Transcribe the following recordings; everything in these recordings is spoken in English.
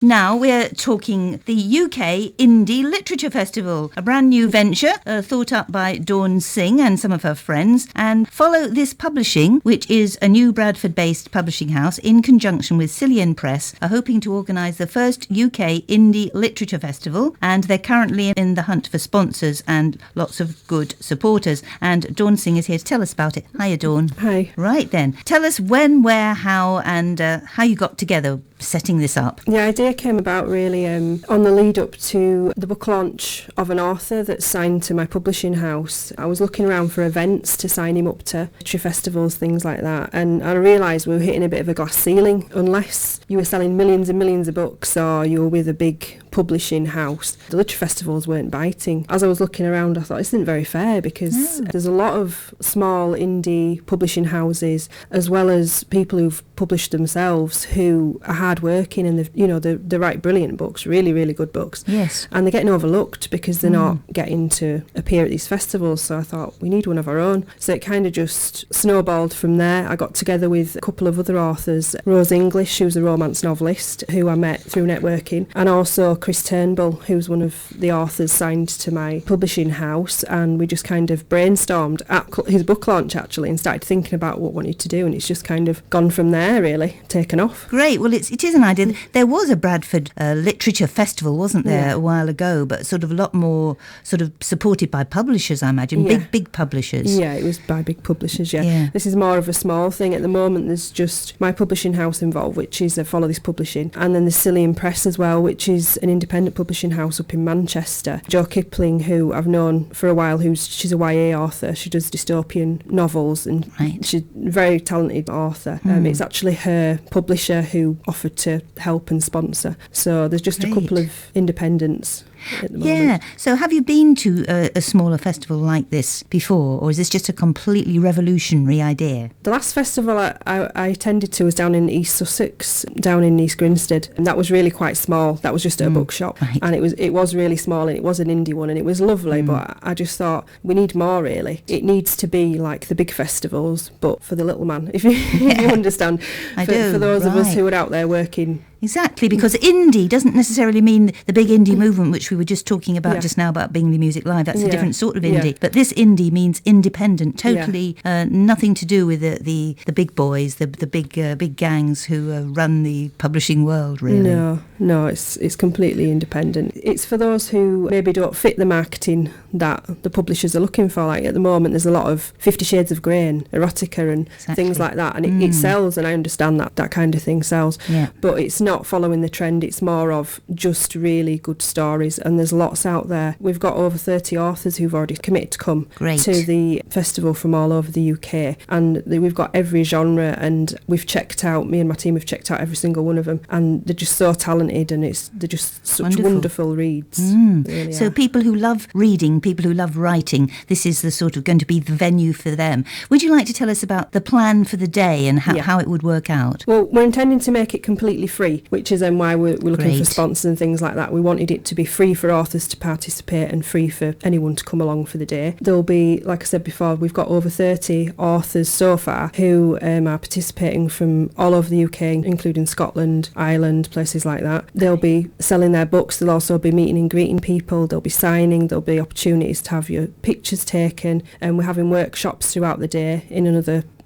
Now we're talking the UK Indie Literature Festival, a brand new venture thought up by Dawn Singh and some of her friends. And Follow This Publishing, which is a new Bradford-based publishing house in conjunction with Cillian Press, are hoping to organise the first UK Indie Literature Festival. And they're currently in the hunt for sponsors and lots of good supporters. And Dawn Singh is here to tell us about it. Hiya, Dawn. Hi. Right then. Tell us when, where, how, and how you got together setting this up. The idea came about really on the lead up to the book launch of an author that's signed to my publishing house. I was looking around for events to sign him up to literature festivals, things like that, and I realised we were hitting a bit of a glass ceiling. Unless you were selling millions and millions of books or you were with a big publishing house, the literature festivals weren't biting. As I was looking around, I thought this isn't very fair because there's a lot of small indie publishing houses as well as people who've published themselves who are hard working and they write brilliant books, really, really good books. Yes. And they're getting overlooked because they're not getting to appear at these festivals. So I thought we need one of our own. So it kind of just snowballed from there. I got together with a couple of other authors, Rose English, who's a romance novelist who I met through networking, and also Chris Turnbull, who's one of the authors signed to my publishing house, and we just kind of brainstormed at his book launch actually and started thinking about what we wanted to do, and it's just kind of gone from there really, taken off. Great. Well, it is an idea. There was a Bradford Literature Festival, wasn't there, a while ago, but sort of a lot more sort of supported by publishers, I imagine, big publishers. Yeah, it was by big publishers, yeah. This is more of a small thing. At the moment, there's just my publishing house involved, which is Follow This Publishing, and then there's Cillian Press as well, which is an independent publishing house up in Manchester. Jo Kipling, who I've known for a while, she's a YA author. She does dystopian novels, and she's a very talented author. It's actually her publisher who offered to help and sponsor. So there's just a couple of independents at the moment. Yeah. So have you been to a smaller festival like this before, or is this just a completely revolutionary idea? The last festival I attended to was down in East Sussex, down in East Grinstead, and that was really quite small. That was just at a bookshop, and it was really small, and it was an indie one, and it was lovely, but I just thought we need more really. It needs to be like the big festivals, but for the little man, if you understand. I do. For those of us who are out there working. Exactly, because indie doesn't necessarily mean the big indie movement, which we were just talking about just now about Bingley Music Live. That's a different sort of indie. But this indie means independent, totally nothing to do with the big boys, the big gangs who run the publishing world, really. No, it's completely independent. It's for those who maybe don't fit the marketing that the publishers are looking for. Like at the moment, there's a lot of 50 Shades of Grey and erotica and things like that, and it sells, and I understand that kind of thing sells. Yeah. But it's not following the trend. It's more of just really good stories, and there's lots out there. We've got over 30 authors who've already committed to come to the festival from all over the UK, and we've got every genre, and me and my team have checked out every single one of them, and they're just so talented, and they're just such wonderful reads. Really. So people who love reading, people who love writing, this is the sort of going to be the venue for them. Would you like to tell us about the plan for the day and how it would work out? Well, we're intending to make it completely free, which is then why we're looking for sponsors and things like that. We wanted it to be free for authors to participate and free for anyone to come along for the day. There'll be, like I said before, we've got over 30 authors so far who are participating from all over the UK, including Scotland, Ireland, places like that. They'll be selling their books. They'll also be meeting and greeting people. They'll be signing. There'll be opportunities to have your pictures taken, and we're having workshops throughout the day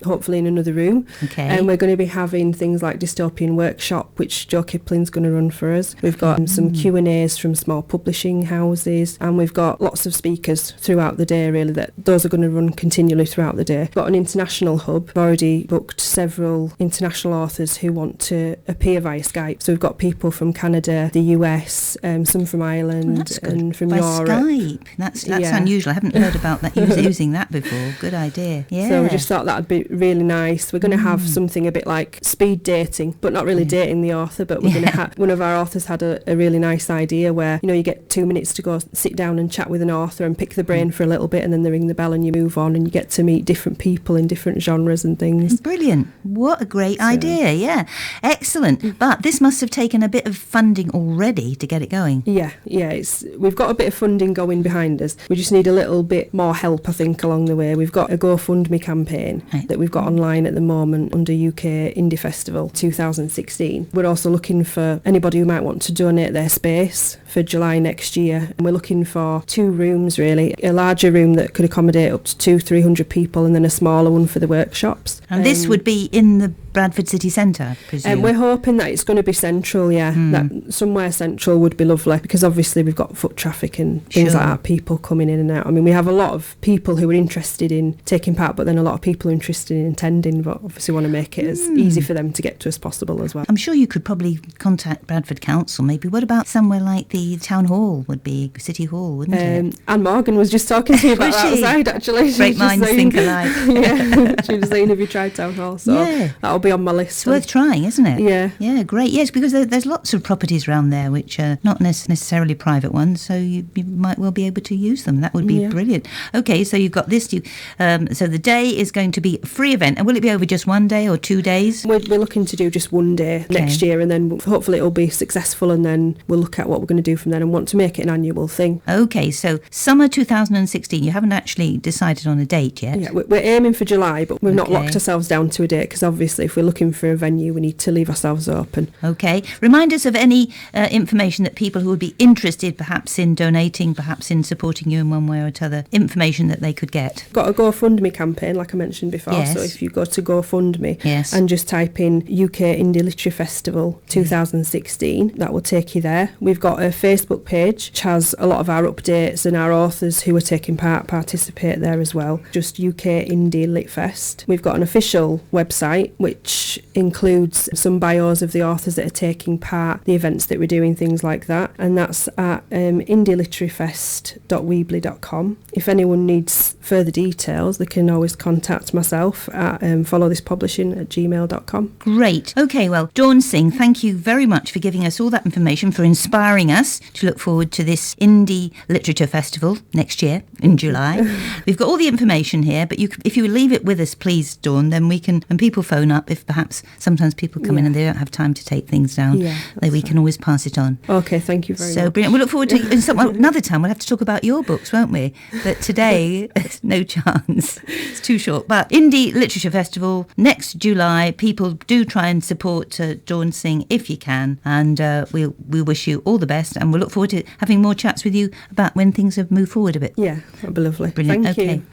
hopefully in another room. And we're going to be having things like dystopian workshop, which Jo Kipling's going to run for us. We've got some Q&As from small publishing houses, and we've got lots of speakers throughout the day really, that those are going to run continually throughout the day. We've got an international hub. We've already booked several international authors who want to appear via Skype. So we've got people from Canada, the US, some from Ireland, and from Europe. Skype. That's unusual. I haven't heard about that using that before. Good idea. Yeah. So we just thought that'd be really nice. We're going to have something a bit like speed dating, but not really dating the author, but we're going to one of our authors had a really nice idea where you get 2 minutes to go sit down and chat with an author and pick the brain for a little bit, and then they ring the bell and you move on, and you get to meet different people in different genres and things. Brilliant. What a great idea. Excellent. But this must have taken a bit of funding already to get it going. We've got a bit of funding going behind us. We just need a little bit more help, I think, along the way. We've got a GoFundMe campaign that we've got online at the moment under UK Indie Festival 2016. We're also looking for anybody who might want to donate their space for July next year. And we're looking for 2 rooms really, a larger room that could accommodate up to 200-300 people and then a smaller one for the workshops. And this would be in the Bradford City Centre, I presume? We're hoping that it's going to be central, that somewhere central would be lovely, because obviously we've got foot traffic and things like that, people coming in and out. I mean, we have a lot of people who are interested in taking part, but then a lot of people are interested in attending, but obviously want to make it as easy for them to get to as possible as well. I'm sure you could probably contact Bradford Council maybe. What about somewhere like the Town Hall would be, City Hall, wouldn't it? Anne Morgan was just talking to me about that outside, actually. Great minds think alike. Yeah, she was saying, have you tried Town Hall? So that'll be on my list. It's worth trying, isn't it? Yeah. Yeah, great. Yes, because there's lots of properties around there which are not necessarily private ones, so you might well be able to use them. That would be brilliant. Okay, so you've got this. So the day is going to be a free event. And will it be over just one day or 2 days? We're looking to do just one day next year, and then hopefully it'll be successful, and then we'll look at what we're going to do from then and want to make it an annual thing. Okay, so summer 2016. You haven't actually decided on a date yet? Yeah, we're aiming for July, but we've not locked ourselves down to a date, because obviously if we're looking for a venue, we need to leave ourselves open. Okay. Remind us of any information that people who would be interested perhaps in donating, perhaps in supporting you in one way or other, information that they could get. Got a GoFundMe campaign, like I mentioned before. Yes. So if you go to GoFundMe and just type in UK Indie Literature Festival 2016, that will take you there. We've got a Facebook page which has a lot of our updates, and our authors who are taking part participate there as well. Just UK Indie Lit Fest. We've got an official website which includes some bios of the authors that are taking part, the events that we're doing, things like that, and that's at indieliteraryfest.weebly.com. If anyone needs further details, they can always contact myself at followthispublishing@gmail.com. Great. Okay, well, Dawn Singh, thank you very much for giving us all that information, for inspiring us to look forward to this Indie Literature Festival next year in July. We've got all the information here, but if you leave it with us, please, Dawn, then we can, when people phone up, if perhaps sometimes people come in and they don't have time to take things down, then we can always pass it on. Okay, thank you very much. So brilliant. We look forward to another time. We'll have to talk about your books, won't we? But today, no chance. It's too short. But Indie Literature Festival next July. People do try and support Dawn Singh if you can, and we wish you all the best, and we'll look forward to having more chats with you about when things have moved forward a bit. Yeah, that'd be lovely. Brilliant. Thank you.